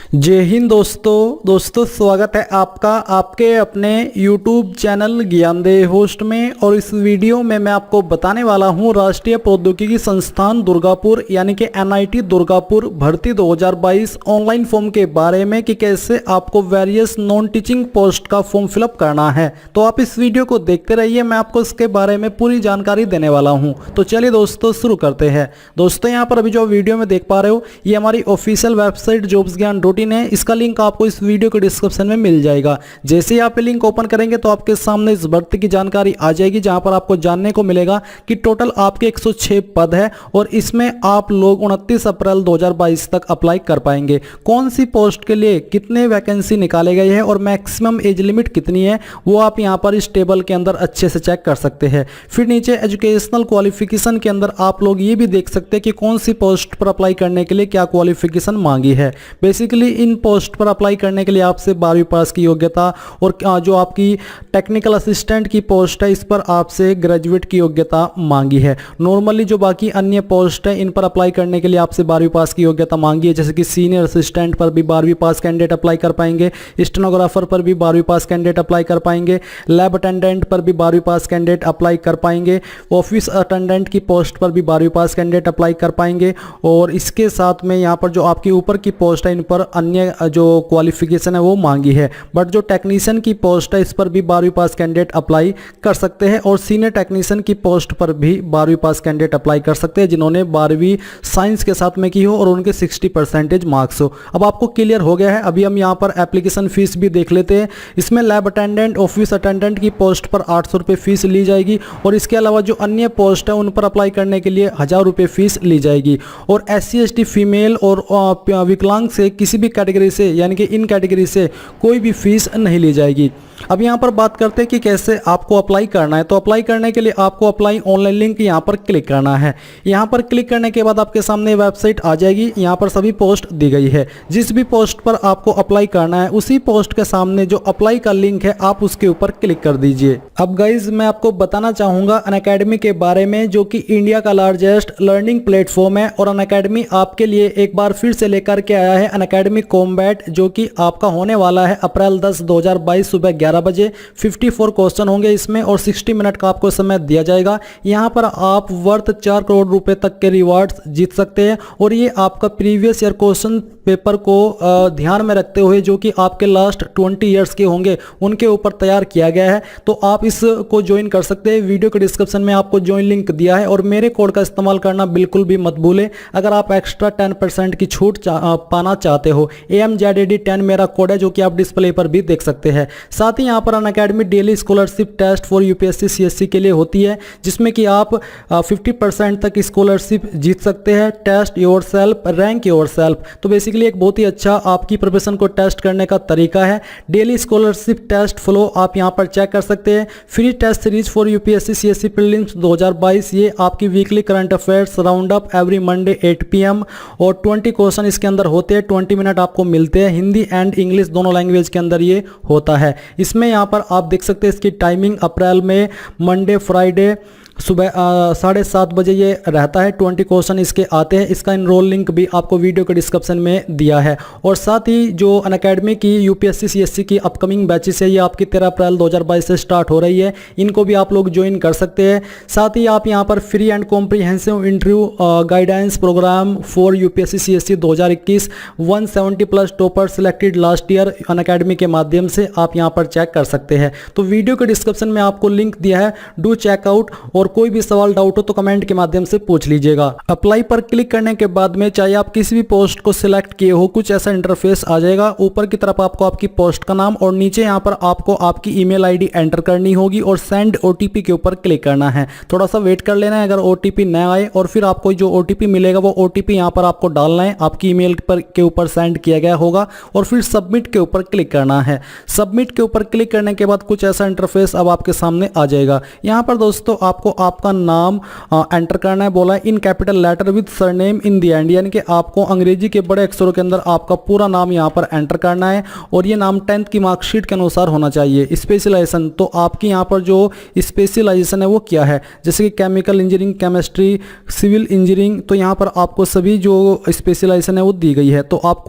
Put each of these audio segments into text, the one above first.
जय हिंद दोस्तों स्वागत है आपका आपके अपने YouTube चैनल ज्ञानदेह होस्ट में। और इस वीडियो में मैं आपको बताने वाला हूं राष्ट्रीय प्रौद्योगिकी संस्थान दुर्गापुर यानी कि NIT दुर्गापुर भर्ती 2022 ऑनलाइन फॉर्म के बारे में कि कैसे आपको वेरियस नॉन टीचिंग पोस्ट का फॉर्म फिलअप करना है। तो आप इस वीडियो को देखते रहिए, मैं आपको इसके बारे में पूरी जानकारी देने वाला हूँ। तो चलिए दोस्तों शुरू करते हैं। दोस्तों यहाँ पर अभी जो वीडियो में देख पा रहे हो ये हमारी ऑफिशियल वेबसाइट jobsgyan.in है। इसका लिंक आपको इस वीडियो के डिस्क्रिप्शन में मिल जाएगा। जैसे ही आप लिंक ओपन करेंगे तो आपके सामने इस भर्ती की जानकारी आ जाएगी, जहां पर आपको जानने को मिलेगा कि टोटल आपके 106 पद है और इसमें आप लोग 29 अप्रैल 2022 तक अप्लाई कर पाएंगे। कौन सी पोस्ट के लिए कितने वैकेंसी निकाले गए हैं और मैक्सिमम एज लिमिट कितनी है वो आप यहां पर इस टेबल के अंदर अच्छे से चेक कर सकते हैं। फिर नीचे एजुकेशनल क्वालिफिकेशन के अंदर आप लोग ये भी देख सकते हैं कि कौन सी पोस्ट पर अप्लाई करने के लिए क्या क्वालिफिकेशन मांगी है। बेसिकली इन पोस्ट पर अप्लाई करने के लिए आपसे 12वीं पास की योग्यता और जो आपकी टेक्निकल असिस्टेंट की पोस्ट है इस पर आपसे ग्रेजुएट की योग्यता मांगी है। नॉर्मली जो बाकी अन्य पोस्ट है इन पर अप्लाई करने के लिए आपसे 12वीं पास की योग्यता मांगी है, जैसे कि सीनियर असिस्टेंट पर भी 12वीं पास कैंडिडेट अप्लाई कर पाएंगे, स्टेनोग्राफर पर भी 12वीं पास कैंडिडेट अप्लाई कर पाएंगे, लैब अटेंडेंट पर भी 12वीं पास कैंडिडेट अप्लाई कर पाएंगे, ऑफिस अटेंडेंट की पोस्ट पर भी 12वीं पास कैंडिडेट अप्लाई कर पाएंगे। और इसके साथ में यहाँ पर जो आपकी ऊपर की पोस्ट है इन पर अन्य जो क्वालिफिकेशन है वो मांगी है। बट जो टेक्नीशियन की पोस्ट है इस पर भी 12वीं पास कैंडिडेट अप्लाई कर सकते हैं और सीनियर टेक्नीशियन की पोस्ट पर भी 12वीं पास कैंडिडेट अप्लाई कर सकते हैं जिन्होंने 12वीं साइंस के साथ में की हो और उनके 60% मार्क्स हो। अब आपको क्लियर हो गया है। अभी हम यहाँ पर एप्लीकेशन फीस भी देख लेते हैं। इसमें लैब अटेंडेंट ऑफिस अटेंडेंट की पोस्ट पर 800 रुपये फीस ली जाएगी और इसके अलावा जो अन्य पोस्ट है उन पर अप्लाई करने के लिए 1000 रुपये फीस ली जाएगी। और SC ST फीमेल और विकलांग से किसी भी कैटेगरी से यानी कि इन कैटेगरी से कोई भी फीस नहीं ली जाएगी। अब यहाँ पर बात करते हैं कि कैसे आपको अप्लाई करना है। तो अप्लाई करने के लिए आपको अप्लाई ऑनलाइन लिंक यहाँ पर क्लिक करना है। यहाँ पर क्लिक करने के बाद आपके सामने वेबसाइट आ जाएगी। यहाँ पर सभी पोस्ट दी गई है। जिस भी पोस्ट पर आपको अप्लाई करना है उसी पोस्ट के सामने जो अप्लाई का लिंक है आप उसके ऊपर क्लिक कर दीजिए। अब गाइज मैं आपको बताना चाहूँगा अनअकैडमी के बारे में, जो कि इंडिया का लार्जेस्ट लर्निंग प्लेटफॉर्म है। और अनअकैडमी आपके लिए एक बार फिर से लेकर के आया है अनअकैडमी कॉम्बैट, जो कि आपका होने वाला है अप्रैल 10, 2022 सुबह 11 बजे। 54 क्वेश्चन होंगे इसमें और 60 मिनट का आपको समय दिया जाएगा। यहाँ पर आप वर्थ 4 करोड़ रुपए तक के रिवार्ड्स जीत सकते हैं। और ये आपका प्रीवियस ईयर क्वेश्चन पेपर को ध्यान में रखते हुए जो कि आपके लास्ट 20 ईयर्स के होंगे उनके ऊपर तैयार किया गया है। तो आप इसको ज्वाइन कर सकते हैं। वीडियो के डिस्क्रिप्शन में आपको ज्वाइन लिंक दिया है और मेरे कोड का इस्तेमाल करना बिल्कुल भी मत भूलें अगर आप एक्स्ट्रा 10% की छूट पाना चाहते हो। AMZAD10 मेरा कोड है जो कि आप डिस्प्ले पर भी देख सकते हैं। साथ ही यहाँ पर Unacademy daily scholarship test for UPSC CSC के लिए होती है, जिसमें कि आप 50% तक स्कॉलरशिप जीत सकते हैं। Test yourself, rank yourself. तो बेसिकली एक बहुत ही अच्छा आपकी प्रिपरेशन को टेस्ट करने का तरीका है। डेली स्कॉलरशिप टेस्ट फ्लो आप यहां पर चेक कर सकते हैं। Free test series for UPSC CSC prelims 2022, ये आपकी weekly current affairs round up every Monday 8 PM और 20 क्वेश्चन इसके अंदर होते हैं। 20 मिनट आपको मिलते हैं। हिंदी एंड इंग्लिश दोनों लैंग्वेज के अंदर ये होता है। इसमें यहाँ पर आप देख सकते हैं इसकी टाइमिंग अप्रैल में मंडे फ्राइडे सुबह 7:30 बजे ये रहता है। 20 क्वेश्चन इसके आते हैं। इसका इनरोल लिंक भी आपको वीडियो के डिस्क्रिप्शन में दिया है। और साथ ही जो अनअकैडमी की UPSC CSC की अपकमिंग बैचेस है ये आपकी 13 अप्रैल 2022 से स्टार्ट हो रही है। इनको भी आप लोग ज्वाइन कर सकते हैं। साथ ही आप यहाँ पर free and comprehensive interview guidance program for UPSC CSC 2021 170+ topper selected last year Unacademy के माध्यम से आप यहाँ पर चेक कर सकते हैं। तो वीडियो के डिस्क्रिप्शन में आपको लिंक दिया है, डू चेकआउट। और कोई भी सवाल डाउट हो तो कमेंट के माध्यम से पूछ लीजिएगा। अप्लाई पर क्लिक करने के बाद में चाहे आप किसी भी पोस्ट को सिलेक्ट किए हो कुछ ऐसा इंटरफेस आ जाएगा। ऊपर की तरफ आपको आपकी पोस्ट का नाम और नीचे यहाँ पर आपको आपकी ईमेल आईडी एंटर करनी होगी और सेंड OTP के ऊपर क्लिक करना है। थोड़ा सा वेट कर लेना है अगर OTP न आए, और फिर आपको जो OTP मिलेगा वो OTP यहाँ पर आपको डालना है। आपकी ईमेल पर के ऊपर सेंड किया गया होगा और फिर सबमिट के ऊपर क्लिक करना है। सबमिट के ऊपर क्लिक करने के बाद कुछ ऐसा इंटरफेस अब आपके सामने आ जाएगा। यहाँ पर दोस्तों आपको आपका नाम एंटर करना है। बोला है in capital letter with surname in the end, यानी कि आपको अंग्रेजी के बड़े अक्षरों के अंदर आपका पूरा नाम यहाँ पर एंटर करना है और ये नाम 10th की मार्कशीट के अनुसार होना चाहिए। स्पेशलाइजेशन, तो आपकी यहाँ पर जो स्पेशलाइजेशन है वो क्या है, जैसे कि chemical engineering, chemistry, civil engineering, तो यहाँ पर आपको सभी जो स्पेशलाइजेशन है वो दी गई है। तो आप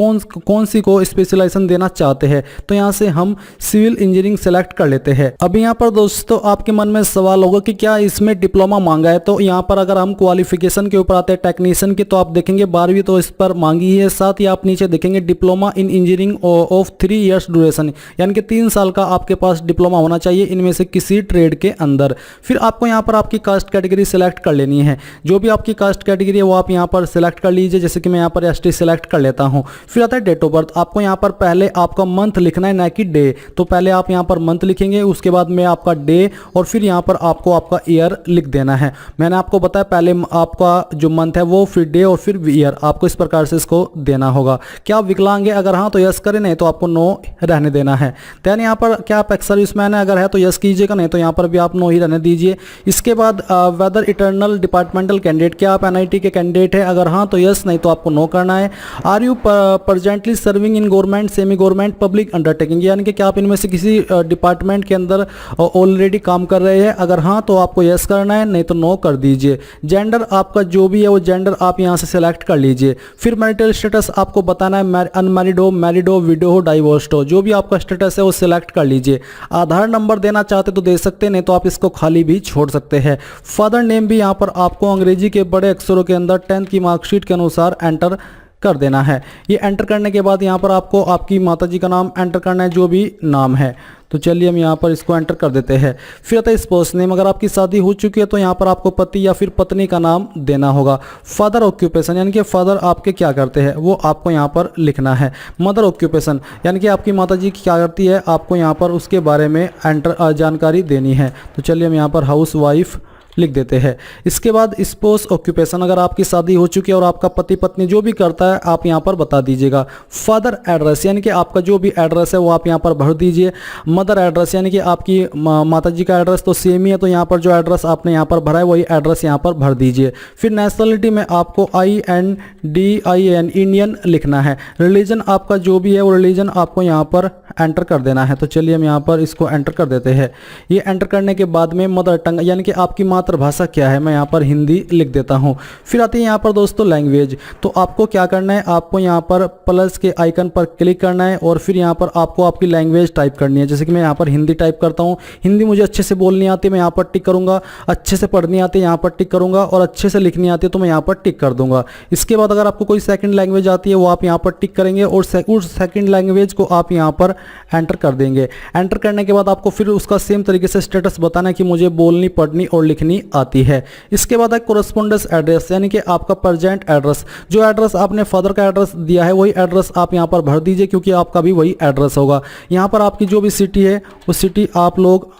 कौन सी को स्पेशलाइजेशन देना चाहते हैं, तो यहाँ से हम सिविल इंजीनियरिंग सेलेक्ट कर लेते हैं। अभी यहाँ पर दोस्तों आपके मन में सवाल होगा कि क्या इसमें डिप्लोमा मांगा है, तो यहाँ पर अगर हम क्वालिफिकेशन के ऊपर आते हैं टेक्नीशियन की, तो आप देखेंगे 12वीं तो इस पर मांगी है। साथ ही आप नीचे देखेंगे diploma in engineering of 3 years duration, यानी कि 3 साल का आपके पास डिप्लोमा होना चाहिए इनमें से किसी ट्रेड के अंदर। फिर आपको यहाँ पर आपकी कास्ट कैटेगरी सिलेक्ट कर लेनी है। जो भी आपकी कास्ट कैटेगरी है वो आप यहाँ पर सिलेक्ट कर लीजिए, जैसे कि मैं यहाँ पर एसटी सिलेक्ट कर लेता हूँ। फिर आता है डेट ऑफ बर्थ। आपको यहाँ पर पहले आपका मंथ लिखना है, ना कि डे। तो पहले आप यहाँ पर मंथ लिखेंगे, उसके बाद में आपका डे, और फिर यहाँ पर आपको आपका ईयर लिख देना है। मैंने आपको बताया पहले आपका जो मंथ है वो, फिर डे और फिर ईयर, आपको इस प्रकार से इसको देना होगा। क्या आप विकलांग है, अगर हाँ तो यस करें, नहीं तो आपको नो रहने देना है। देन यहाँ पर क्या आप एक्स सर्विसमैन है, अगर है तो यस कीजिएगा, नहीं तो यहाँ पर भी आप नो ही रहने दीजिए। इसके बाद वेदर इंटरनल डिपार्टमेंटल कैंडिडेट, क्या आप एनआईटी के कैंडिडेट है, अगर हाँ तो यस, नहीं तो आपको नो करना है। Are you presently serving in government, semi government, public undertaking, यानी कि क्या आप इनमें से किसी डिपार्टमेंट के अंदर ऑलरेडी काम कर रहे हैं, अगर हाँ तो आपको यस करना है, नहीं तो नो कर दीजिए। जेंडर आपका जो भी है वो जेंडर आप यहाँ से सिलेक्ट कर लीजिए। फिर मैरिटल स्टेटस आपको बताना है, अनमैरिड हो, मैरिड हो, विडो हो, डाइवोर्स्ड हो, जो भी आपका स्टेटस है वो सिलेक्ट कर लीजिए। आधार नंबर देना चाहते तो दे सकते हैं, नहीं तो आप इसको खाली भी छोड़ सकते हैं। फादर नेम भी यहाँ पर आपको अंग्रेजी के बड़े अक्षरों के अंदर 10th की मार्कशीट के अनुसार एंटर कर देना है। ये एंटर करने के बाद यहाँ पर आपको आपकी माताजी का नाम एंटर करना है, जो भी नाम है। तो चलिए हम यहाँ पर इसको एंटर कर देते हैं। फिर आता है स्पाउस नेम, अगर आपकी शादी हो चुकी है तो यहाँ पर आपको पति या फिर पत्नी का नाम देना होगा। फादर ऑक्यूपेशन, यानी कि फादर आपके क्या करते हैं वो आपको यहाँ पर लिखना है। मदर ऑक्यूपेशन, यानी कि आपकी माताजी क्या करती है, आपको यहाँ पर उसके बारे में जानकारी देनी है। तो चलिए हम यहाँ पर हाउस वाइफ लिख देते हैं। इसके बाद स्पाउस ऑक्यूपेशन, अगर आपकी शादी हो चुकी है और आपका पति पत्नी जो भी करता है आप यहाँ पर बता दीजिएगा। फादर एड्रेस, यानी कि आपका जो भी एड्रेस है वो आप यहाँ पर भर दीजिए। मदर एड्रेस, यानी कि आपकी माताजी का एड्रेस तो सेम ही है, तो यहाँ पर जो एड्रेस आपने यहाँ पर भरा है वही एड्रेस यहाँ पर भर दीजिए। फिर नेशनलिटी में आपको INDIN इंडियन लिखना है। रिलीजन आपका जो भी है वो रिलीजन आपको यहाँ पर एंटर कर देना है। तो चलिए हम यहाँ पर इसको एंटर कर देते हैं। ये एंटर करने के बाद में मदर टंग, यानी कि आपकी मातृभाषा क्या है, मैं यहाँ पर हिंदी लिख देता हूँ। फिर आती है यहाँ पर दोस्तों लैंग्वेज। तो आपको क्या करना है, आपको यहाँ पर प्लस के आइकन पर क्लिक करना है और फिर यहाँ पर आपको आपकी लैंग्वेज टाइप करनी है। जैसे कि मैं यहाँ पर हिंदी टाइप करता हूँ। हिंदी मुझे अच्छे से बोलनी आती है, मैं यहाँ पर टिक करूँगा। अच्छे से पढ़नी आती है, यहाँ पर टिक करूँगा। और अच्छे से लिखनी आती है तो मैं यहाँ पर टिक कर दूंगा। इसके बाद अगर आपको कोई सेकंड लैंग्वेज आती है वो आप यहाँ पर टिक करेंगे और उस सेकंड लैंग्वेज को आप यहाँ पर एंटर कर देंगे। एंटर करने के बाद आपको फिर उसका सेम तरीके से स्टेटस बताना है कि मुझे बोलनी, पढ़नी और लिखनी आती है। इसके बाद है कोरेस्पोंडेंस एड्रेस, यानी कि आपका प्रेजेंट एड्रेस। जो एड्रेस आपने फादर का एड्रेस दिया है वही एड्रेस आप यहाँ पर भर दीजिए, क्योंकि आपका भी वही एड्रेस होगा। यहाँ पर आपकी जो भी सिटी है वो सिटी आप लोग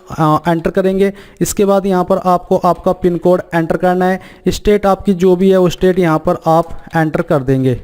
एंटर करेंगे। इसके बाद यहाँ पर आपको आपका पिन कोड एंटर करना है। स्टेट आपकी जो भी है वो स्टेट यहाँ पर आप एंटर कर देंगे।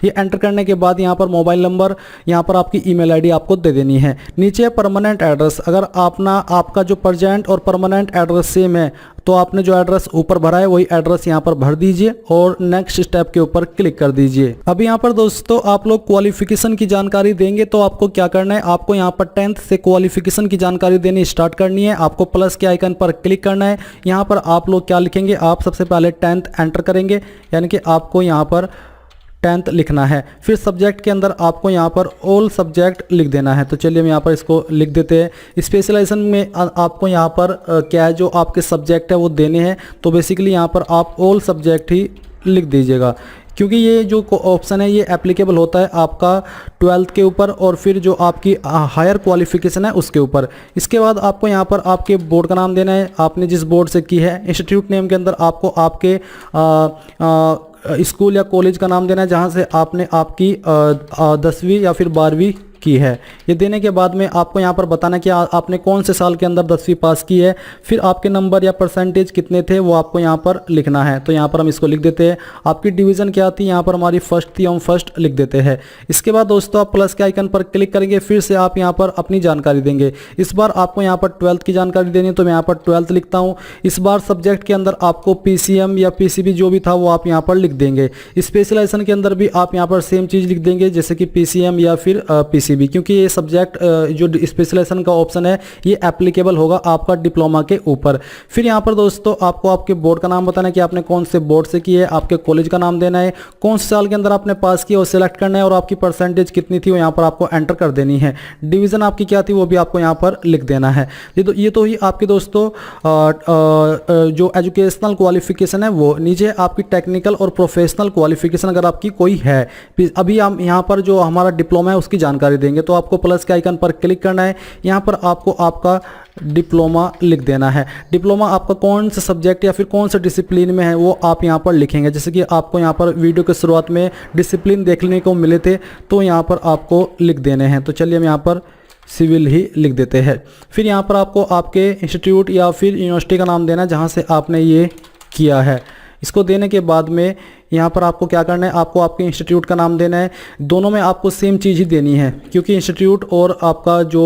ये एंटर करने के बाद यहाँ पर मोबाइल नंबर, यहाँ पर आपकी ईमेल आईडी आपको दे देनी है। नीचे परमानेंट एड्रेस, अगर आपका जो प्रेजेंट और परमानेंट एड्रेस सेम है तो आपने जो एड्रेस ऊपर भरा है वही एड्रेस यहाँ पर भर दीजिए और नेक्स्ट स्टेप के ऊपर क्लिक कर दीजिए। अब यहाँ पर दोस्तों आप लोग क्वालिफिकेशन की जानकारी देंगे, तो आपको क्या करना है, आपको यहाँ पर 10th से क्वालिफिकेशन की जानकारी देनी स्टार्ट करनी है। आपको प्लस के आइकन पर क्लिक करना है। यहाँ पर आप लोग क्या लिखेंगे, आप सबसे पहले 10th एंटर करेंगे, यानी कि आपको यहाँ पर 10th लिखना है। फिर सब्जेक्ट के अंदर आपको यहाँ पर ऑल सब्जेक्ट लिख देना है। तो चलिए हम यहाँ पर इसको लिख देते हैं। स्पेशलाइजेशन में आपको यहाँ पर क्या है, जो आपके सब्जेक्ट है वो देने हैं। तो बेसिकली यहाँ पर आप ऑल सब्जेक्ट ही लिख दीजिएगा, क्योंकि ये जो ऑप्शन है ये एप्लीकेबल होता है आपका 12th के ऊपर और फिर जो आपकी हायर क्वालिफिकेशन है उसके ऊपर। इसके बाद आपको यहाँ पर आपके बोर्ड का नाम देना है, आपने जिस बोर्ड से की है। इंस्टीट्यूट नेम के अंदर आपको आपके स्कूल या कॉलेज का नाम देना है जहाँ से आपने आपकी 10वीं या फिर 12वीं की है। ये देने के बाद में आपको यहाँ पर बताना कि आपने कौन से साल के अंदर 10वीं पास की है, फिर आपके नंबर या परसेंटेज कितने थे वो आपको यहाँ पर लिखना है। तो यहाँ पर हम इसको लिख देते हैं। आपकी डिवीज़न क्या थी, यहाँ पर हमारी फर्स्ट थी, हम फर्स्ट लिख देते हैं। इसके बाद दोस्तों आप प्लस के आइकन पर क्लिक करेंगे, फिर से आप यहाँ पर अपनी जानकारी देंगे। इस बार आपको यहाँ पर 12th की जानकारी देनी है, तो मैं यहाँ पर 12th लिखता हूँ। इस बार सब्जेक्ट के अंदर आपको PCM या PCB जो भी था वो आप यहाँ पर लिख देंगे। स्पेशलाइजेशन के अंदर भी आप यहाँ पर सेम चीज़ लिख देंगे, जैसे कि PCM या फिर PCB, क्योंकि ये सब्जेक्ट जो स्पेशलाइजेशन का ऑप्शन है ये एप्लीकेबल होगा आपका डिप्लोमा के ऊपर। फिर यहाँ पर दोस्तों आपको आपके बोर्ड का नाम बताना है कि आपने कौन से बोर्ड से की है, आपके कॉलेज का नाम देना है, कौन से साल के अंदर आपने पास किया वो सिलेक्ट करना है, और आपकी परसेंटेज कितनी थी वो यहाँ पर आपको एंटर कर देनी है। डिवीज़न आपकी क्या थी वो भी आपको यहाँ पर लिख देना है। ये तो ही आपके दोस्तों जो एजुकेशनल क्वालिफिकेशन है वो। नीचे आपकी टेक्निकल और प्रोफेशनल क्वालिफिकेशन अगर आपकी कोई है। अभी हम यहाँ पर जो हमारा डिप्लोमा है उसकी जानकारी देंगे, तो आपको प्लस के आइकन पर क्लिक करना है। यहाँ पर आपको आपका डिप्लोमा लिख देना है। डिप्लोमा आपका कौन सा सब्जेक्ट या फिर कौन सा डिसिप्लिन में है वो आप यहाँ पर लिखेंगे। जैसे कि आपको यहाँ पर वीडियो के शुरुआत में डिसिप्लिन देखने को मिले थे, तो यहाँ पर आपको लिख देने हैं। तो चलिए हम यहाँ पर सिविल ही लिख देते हैं। फिर यहाँ पर आपको आपके इंस्टीट्यूट या फिर यूनिवर्सिटी का नाम देना है जहाँ से आपने ये किया है। इसको देने के बाद में यहाँ पर आपको क्या करना है, आपको आपके इंस्टीट्यूट का नाम देना है। दोनों में आपको सेम चीज़ ही देनी है, क्योंकि इंस्टीट्यूट और आपका जो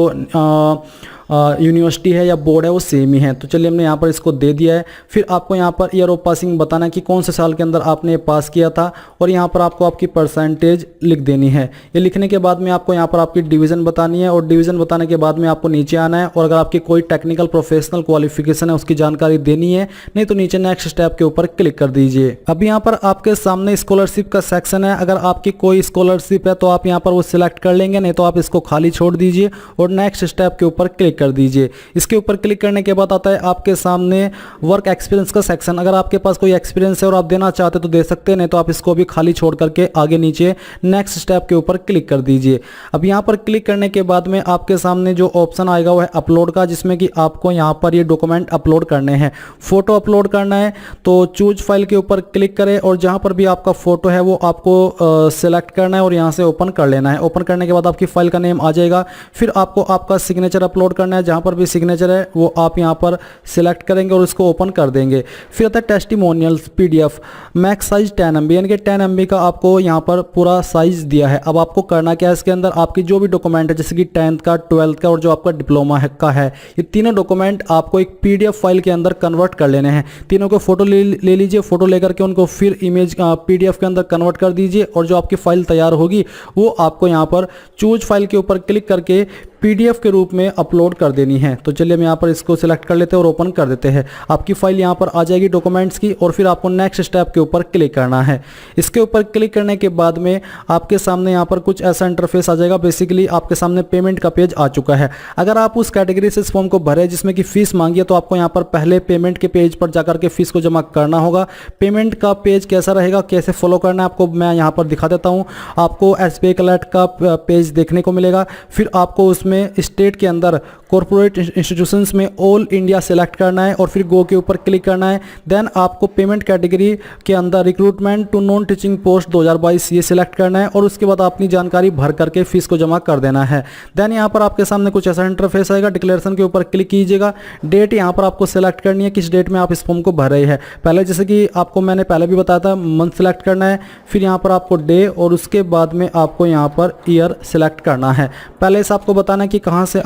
यूनिवर्सिटी है या बोर्ड है वो सेम ही है। तो चलिए हमने यहाँ पर इसको दे दिया है। फिर आपको यहाँ पर ईयर ऑफ पासिंग बताना है कि कौन से साल के अंदर आपने पास किया था, और यहाँ पर आपको आपकी परसेंटेज लिख देनी है। ये लिखने के बाद में आपको यहाँ पर आपकी डिवीज़न बतानी है, और डिवीज़न बताने के बाद में आपको नीचे आना है, और अगर आपकी कोई टेक्निकल प्रोफेशनल क्वालिफिकेशन है उसकी जानकारी देनी है, नहीं तो नीचे नेक्स्ट स्टेप के ऊपर क्लिक कर दीजिए। अब यहाँ पर आपके सामने स्कॉलरशिप का सेक्शन है। अगर आपकी कोई स्कॉलरशिप है तो आप यहाँ पर वो सिलेक्ट कर लेंगे, नहीं तो आप इसको खाली छोड़ दीजिए और नेक्स्ट स्टेप के ऊपर क्लिक कर दीजिए। इसके ऊपर क्लिक करने के बाद आता है आपके सामने वर्क एक्सपीरियंस का सेक्शन। अगर आपके पास कोई एक्सपीरियंस है और आप देना चाहते तो दे सकते हैं, नहीं तो आप इसको भी खाली छोड़ करके आगे नीचे नेक्स्ट स्टेप के ऊपर क्लिक कर दीजिए। अब यहाँ पर क्लिक करने के बाद में आपके सामने जो ऑप्शन आएगा वो है अपलोड का, जिसमें कि आपको यहाँ पर ये डॉक्यूमेंट अपलोड करने हैं। फोटो अपलोड करना है तो चूज फाइल के ऊपर क्लिक करें, और जहाँ पर भी आपका फोटो है वो आपको सिलेक्ट करना है और यहाँ से ओपन कर लेना है। ओपन करने के बाद आपकी फाइल का नेम आ जाएगा। फिर आपको आपका सिग्नेचर अपलोड करना है, जहाँ पर भी सिग्नेचर है वो आप यहाँ पर सिलेक्ट करेंगे और इसको ओपन कर देंगे। फिर आता है testimonials PDF, max size 10 MB, यानी कि 10 MB का आपको यहाँ पर पूरा साइज दिया है। अब आपको करना क्या है, इसके अंदर आपकी जो भी डॉक्यूमेंट है, जैसे कि 10th का, 12th का और जो आपका डिप्लोमा का है, ये तीनों डॉक्यूमेंट आपको एक PDF फाइल के अंदर कन्वर्ट कर लेने हैं। तीनों को फोटो ले लीजिए। फोटो लेकर के उनको फिर इमेज PDF के अंदर कन्वर्ट कर दीजिए, और जो आपकी फाइल तैयार होगी वो आपको यहाँ पर चूज फाइल के ऊपर क्लिक करके PDF के रूप में अपलोड कर देनी है। तो चलिए हम यहाँ पर इसको सिलेक्ट कर लेते हैं और ओपन कर देते हैं। आपकी फाइल यहाँ पर आ जाएगी डॉक्यूमेंट्स की, और फिर आपको नेक्स्ट स्टेप के ऊपर क्लिक करना है। इसके ऊपर क्लिक करने के बाद में आपके सामने यहाँ पर कुछ ऐसा इंटरफेस आ जाएगा। बेसिकली आपके सामने पेमेंट का पेज आ चुका है। अगर आप उस कैटेगरी से इस फॉर्म को भरे जिसमें कि फीस मांगी है, तो आपको यहाँ पर पहले पेमेंट के पेज पर जाकर के फीस को जमा करना होगा। पेमेंट का पेज कैसा रहेगा, कैसे फॉलो करना है, आपको मैं यहाँ पर दिखा देता हूँ। आपको SBI अलर्ट का पेज देखने को मिलेगा। फिर आपको उसमें स्टेट के अंदर कॉर्पोरेट इंस्टीट्यूशंस में ऑल इंडिया सेलेक्ट करना है, और फिर गो के ऊपर क्लिक करना है। देन आपको पेमेंट कैटेगरी के अंदर recruitment to non teaching post 2022 ये सिलेक्ट करना है, और उसके बाद अपनी जानकारी भर करके फीस को जमा कर देना है। देन यहाँ पर आपके सामने कुछ ऐसा इंटरफेस आएगा। डिक्लेरेशन के ऊपर क्लिक कीजिएगा। डेट यहाँ पर आपको सेलेक्ट करनी है, किस डेट में आप इस फॉर्म को भर रहे हैं। पहले जैसे कि आपको मैंने पहले भी बताया था, मंथ सेलेक्ट करना है, फिर यहाँ पर आपको डे, और उसके बाद में आपको यहाँ पर ईयर सेलेक्ट करना है। पहले से आपको बताना है कि कहाँ से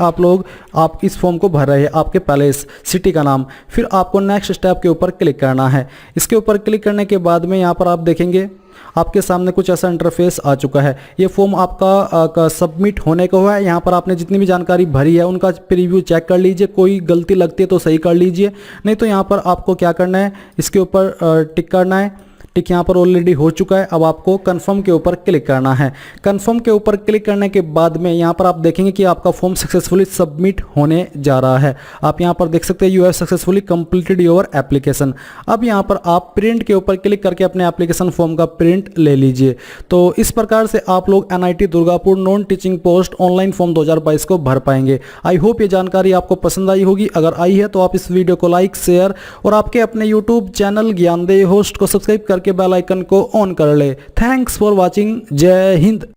आप इस फॉर्म को भर रहे हैं, आपके पैलेस सिटी का नाम। फिर आपको नेक्स्ट स्टेप के ऊपर क्लिक करना है। इसके ऊपर क्लिक करने के बाद में यहाँ पर आप देखेंगे आपके सामने कुछ ऐसा इंटरफेस आ चुका है। ये फॉर्म आपका सबमिट होने को है। यहाँ पर आपने जितनी भी जानकारी भरी है उनका प्रीव्यू चेक कर लीजिए। कोई गलती लगती है तो सही कर लीजिए, नहीं तो यहाँ पर आपको क्या करना है, इसके ऊपर टिक करना है। टिक यहाँ पर ऑलरेडी हो चुका है। अब आपको कंफर्म के ऊपर क्लिक करना है। कंफर्म के ऊपर क्लिक करने के बाद में यहाँ पर आप देखेंगे कि आपका फॉर्म सक्सेसफुली सबमिट होने जा रहा है। आप यहाँ पर देख सकते हैं you have successfully completed your application. अब यहाँ पर आप प्रिंट के ऊपर क्लिक करके अपने एप्लीकेशन फॉर्म का प्रिंट ले लीजिए। तो इस प्रकार से आप लोग NIT Durgapur non teaching post online form 2022 को भर पाएंगे। आई होप ये जानकारी आपको पसंद आई होगी। अगर आई है तो आप इस वीडियो को लाइक, शेयर और आपके अपने यूट्यूब चैनल ज्ञानदेव होस्ट को सब्सक्राइब करके बेल आइकन को ऑन कर ले। Thanks for watching. जय हिंद।